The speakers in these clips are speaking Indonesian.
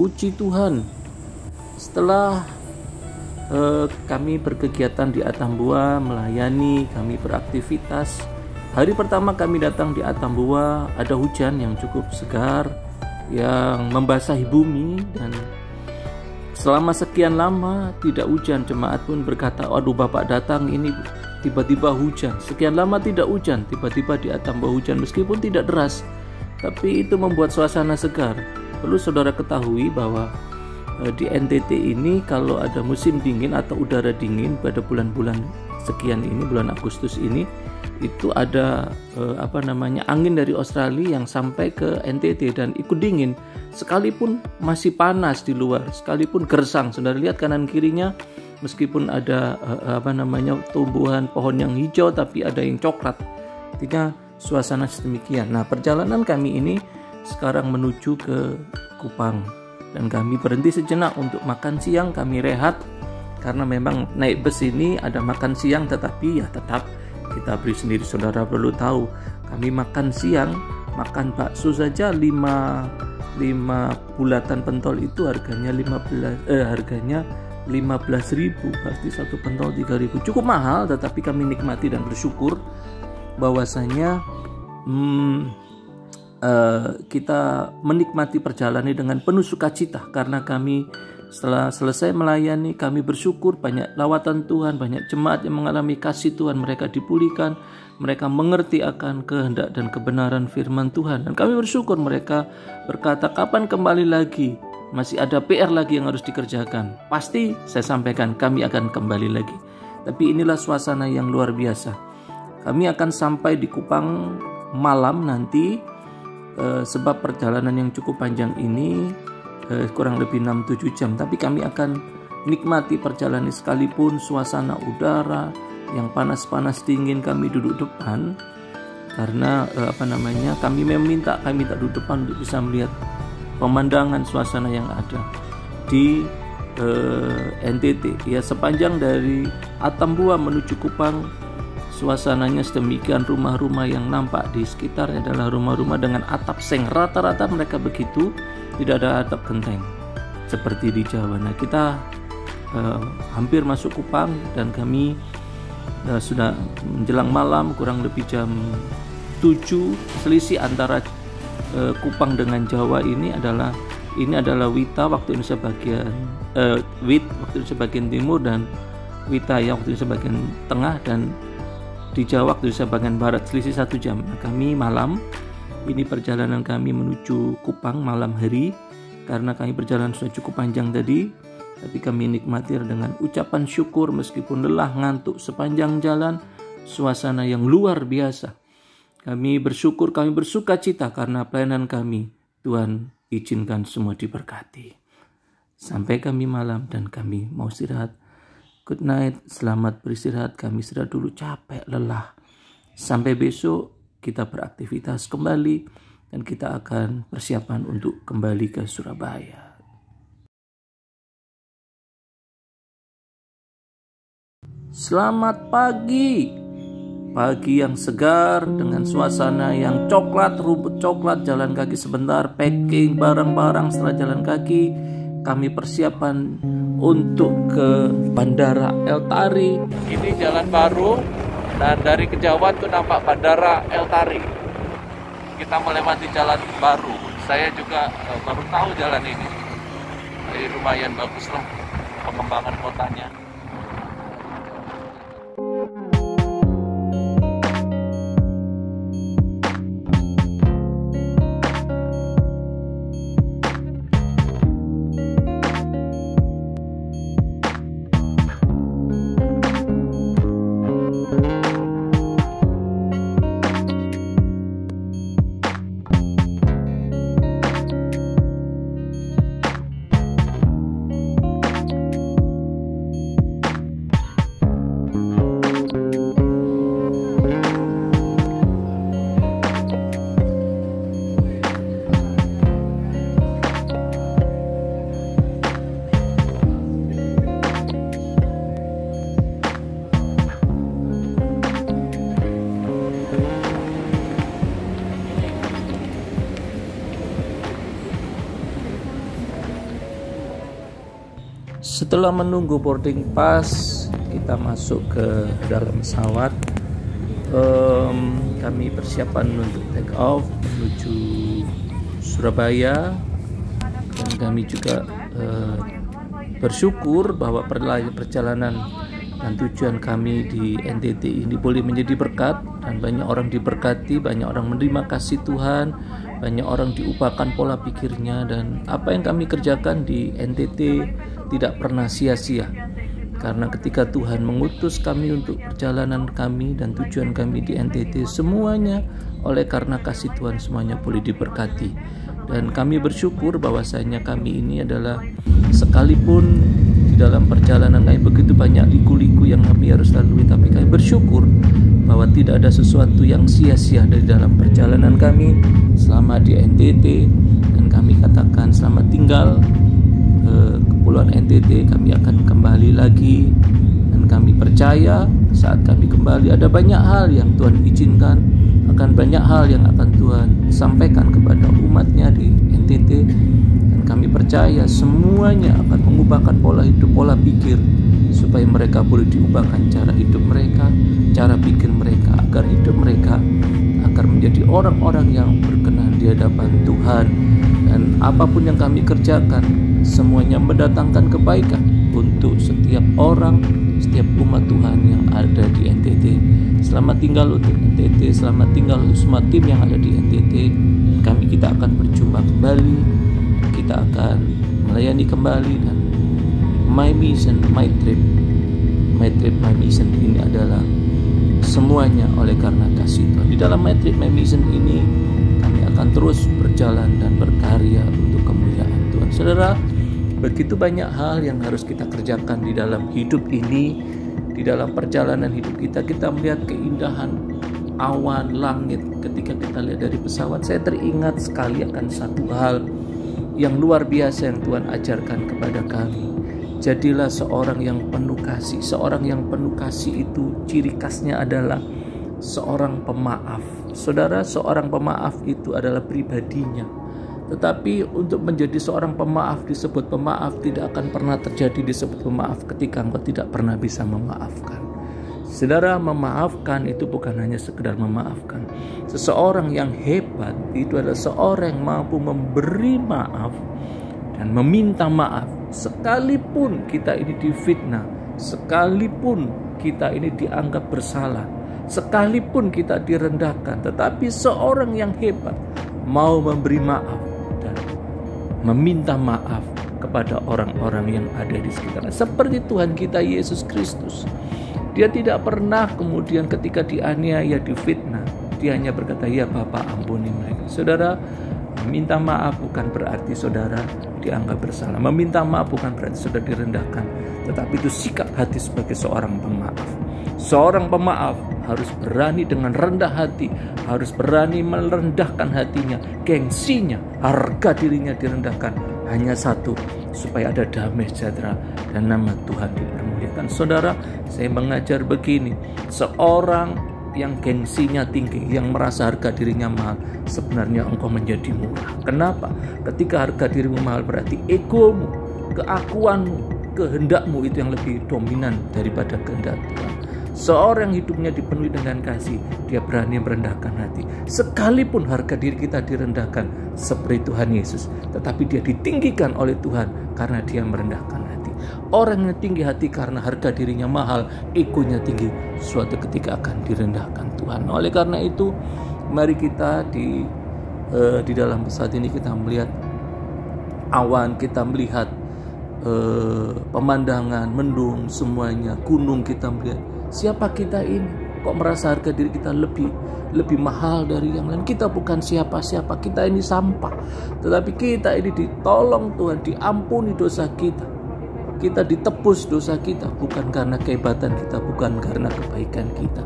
Puji Tuhan, setelah kami berkegiatan di Atambua, melayani, kami beraktivitas. Hari pertama kami datang di Atambua, ada hujan yang cukup segar, yang membasahi bumi, dan selama sekian lama tidak hujan. Jemaat pun berkata, waduh Bapak datang ini tiba-tiba hujan. Sekian lama tidak hujan, tiba-tiba di Atambua hujan, meskipun tidak deras, tapi itu membuat suasana segar. Perlu saudara ketahui bahwa di NTT ini kalau ada musim dingin atau udara dingin pada bulan-bulan sekian ini, bulan Agustus ini, itu ada angin dari Australia yang sampai ke NTT dan ikut dingin. Sekalipun masih panas di luar, sekalipun gersang, saudara lihat kanan kirinya, meskipun ada tumbuhan pohon yang hijau tapi ada yang coklat. Artinya suasana sedemikian. Nah, perjalanan kami ini sekarang menuju ke Kupang. Dan kami berhenti sejenak untuk makan siang, kami rehat karena memang naik bus ini ada makan siang, tetapi ya tetap kita beri sendiri. Saudara perlu tahu, kami makan siang, makan bakso saja 5 bulatan pentol itu harganya 15.000, berarti satu pentol 3.000. Cukup mahal, tetapi kami nikmati dan bersyukur bahwasanya kita menikmati perjalanan dengan penuh sukacita, karena kami setelah selesai melayani, kami bersyukur banyak lawatan Tuhan, banyak jemaat yang mengalami kasih Tuhan, mereka dipulihkan, mereka mengerti akan kehendak dan kebenaran firman Tuhan, dan kami bersyukur mereka berkata, kapan kembali lagi, masih ada PR lagi yang harus dikerjakan. Pasti saya sampaikan kami akan kembali lagi. Tapi inilah suasana yang luar biasa. Kami akan sampai di Kupang malam nanti. Sebab perjalanan yang cukup panjang ini kurang lebih 6-7 jam, tapi kami akan nikmati perjalanan sekalipun suasana udara yang panas-panas dingin, kami duduk depan karena kami meminta, kami tak duduk depan untuk bisa melihat pemandangan suasana yang ada di NTT. Ya, sepanjang dari Atambua menuju Kupang, suasananya sedemikian. Rumah-rumah yang nampak di sekitar adalah rumah-rumah dengan atap seng. Rata-rata mereka begitu, tidak ada atap genteng seperti di Jawa. Nah, kita hampir masuk Kupang dan kami sudah menjelang malam, kurang lebih jam 7. Selisih antara Kupang dengan Jawa ini adalah Wita waktu Indonesia bagian Wit waktu Indonesia bagian timur, dan Witaya waktu Indonesia bagian tengah, dan di Jawa waktu Indonesia bagian barat, selisih 1 jam. Nah, kami malam ini perjalanan kami menuju Kupang malam hari, karena kami perjalanan sudah cukup panjang tadi, tapi kami nikmati dengan ucapan syukur meskipun lelah, ngantuk sepanjang jalan. Suasana yang luar biasa. Kami bersyukur, kami bersukacita karena pelayanan kami Tuhan izinkan semua diberkati. Sampai kami malam dan kami mau istirahat. Good night, selamat beristirahat. Kami sudah dulu capek, lelah. Sampai besok kita beraktivitas kembali dan kita akan persiapan untuk kembali ke Surabaya. Selamat pagi. Pagi yang segar dengan suasana yang coklat, rumput coklat, jalan kaki sebentar, packing barang-barang. Setelah jalan kaki, kami persiapan untuk ke Bandara El Tari. Ini jalan baru, dan dari kejauhan tuh nampak Bandara El Tari. Kita melewati jalan baru. Saya juga baru tahu jalan ini. Jadi lumayan bagus lah pengembangan kotanya. Setelah menunggu boarding pass, kita masuk ke dalam pesawat. Kami persiapan untuk take off menuju Surabaya, dan kami juga bersyukur bahwa perjalanan dan tujuan kami di NTT ini boleh menjadi berkat, dan banyak orang diberkati, banyak orang menerima kasih Tuhan, banyak orang diubahkan pola pikirnya, dan apa yang kami kerjakan di NTT tidak pernah sia-sia. Karena ketika Tuhan mengutus kami untuk perjalanan kami dan tujuan kami di NTT, semuanya oleh karena kasih Tuhan semuanya boleh diberkati. Dan kami bersyukur bahwasanya kami ini adalah, sekalipun di dalam perjalanan kami begitu banyak liku-liku yang kami harus lalui, tapi kami bersyukur bahwa tidak ada sesuatu yang sia-sia dari dalam perjalanan kami selama di NTT. Dan kami katakan selamat tinggal Kepulauan NTT, kami akan kembali lagi, dan kami percaya saat kami kembali ada banyak hal yang Tuhan izinkan, akan banyak hal yang akan Tuhan sampaikan kepada umatnya di NTT, dan kami percaya semuanya akan mengubahkan pola hidup, pola pikir, supaya mereka boleh diubahkan cara hidup mereka, cara pikir mereka, agar hidup mereka agar menjadi orang-orang yang berkenan di hadapan Tuhan. Dan apapun yang kami kerjakan, semuanya mendatangkan kebaikan untuk setiap orang, setiap umat Tuhan yang ada di NTT. Selamat tinggal untuk NTT, selamat tinggal untuk semua tim yang ada di NTT. Kita akan berjumpa kembali, kita akan melayani kembali, dan my mission, my trip, my mission ini adalah semuanya oleh karena kasih Tuhan. Di dalam my trip, my mission ini kami akan terus berjalan dan berkarya untuk kemuliaan Tuhan. Saudara, begitu banyak hal yang harus kita kerjakan di dalam hidup ini. Di dalam perjalanan hidup kita, kita melihat keindahan awan, langit. Ketika kita lihat dari pesawat, saya teringat sekali akan satu hal yang luar biasa yang Tuhan ajarkan kepada kami. Jadilah seorang yang penuh kasih. Seorang yang penuh kasih itu ciri khasnya adalah seorang pemaaf. Saudara, seorang pemaaf itu adalah pribadinya. Tetapi untuk menjadi seorang pemaaf, disebut pemaaf, tidak akan pernah terjadi disebut pemaaf ketika engkau tidak pernah bisa memaafkan. Saudara, memaafkan itu bukan hanya sekedar memaafkan. Seseorang yang hebat itu adalah seorang yang mampu memberi maaf dan meminta maaf. Sekalipun kita ini difitnah, sekalipun kita ini dianggap bersalah, sekalipun kita direndahkan, tetapi seorang yang hebat mau memberi maaf dan meminta maaf kepada orang-orang yang ada di sekitarnya. Seperti Tuhan kita Yesus Kristus. Dia tidak pernah kemudian ketika dianiaya, difitnah, dia hanya berkata, "Ya Bapa, ampuni mereka." Saudara, meminta maaf bukan berarti saudara dianggap bersalah. Meminta maaf bukan berarti saudara direndahkan. Tetapi itu sikap hati sebagai seorang pemaaf. Seorang pemaaf harus berani dengan rendah hati, harus berani merendahkan hatinya, gengsinya, harga dirinya direndahkan. Hanya satu, supaya ada damai sejahtera dan nama Tuhan dipermuliakan. Saudara, saya mengajar begini, seorang yang gengsinya tinggi, yang merasa harga dirinya mahal, sebenarnya engkau menjadi murah. Kenapa? Ketika harga dirimu mahal, berarti egomu, keakuanmu, kehendakmu itu yang lebih dominan daripada kehendak Tuhan. Seorang hidupnya dipenuhi dengan kasih, dia berani merendahkan hati. Sekalipun harga diri kita direndahkan seperti Tuhan Yesus, tetapi dia ditinggikan oleh Tuhan karena dia merendahkan hati. Orang yang tinggi hati karena harga dirinya mahal, egonya tinggi, suatu ketika akan direndahkan Tuhan. Oleh karena itu, mari kita di dalam saat ini kita melihat awan, kita melihat pemandangan, mendung, semuanya, gunung, kita melihat siapa kita ini. Kok merasa harga diri kita lebih mahal dari yang lain? Kita bukan siapa-siapa, kita ini sampah. Tetapi kita ini ditolong Tuhan, diampuni dosa kita. Kita ditebus dosa kita, bukan karena kehebatan kita, bukan karena kebaikan kita,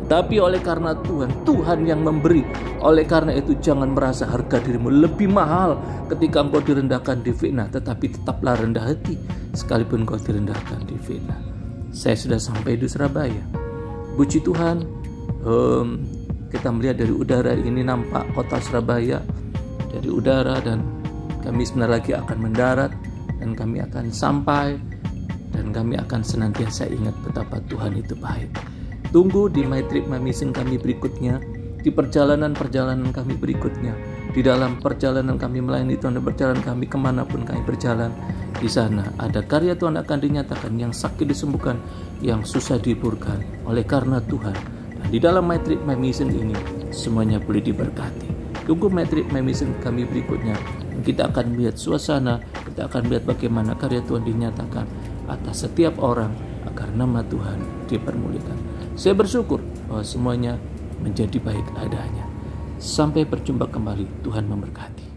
tapi oleh karena Tuhan yang memberi. Oleh karena itu jangan merasa harga dirimu lebih mahal ketika engkau direndahkan, difitnah, tetapi tetaplah rendah hati sekalipun engkau direndahkan, difitnah. Saya sudah sampai di Surabaya. Puji Tuhan, kita melihat dari udara ini nampak kota Surabaya dari udara, dan kami sebentar lagi akan mendarat dan kami akan sampai dan kami akan senantiasa ingat betapa Tuhan itu baik. Tunggu di My Trip My Mission kami berikutnya, di perjalanan-perjalanan kami berikutnya, di dalam perjalanan kami melayani Tuhan dan perjalanan kami kemanapun kami berjalan. Di sana ada karya Tuhan akan dinyatakan, yang sakit disembuhkan, yang susah dihiburkan oleh karena Tuhan. Dan di dalam My Trip My Mission ini semuanya boleh diberkati. Tunggu My Trip My Mission kami berikutnya. Kita akan melihat suasana, kita akan melihat bagaimana karya Tuhan dinyatakan atas setiap orang agar nama Tuhan dipermuliakan. Saya bersyukur bahwa semuanya menjadi baik adanya. Sampai berjumpa kembali. Tuhan memberkati.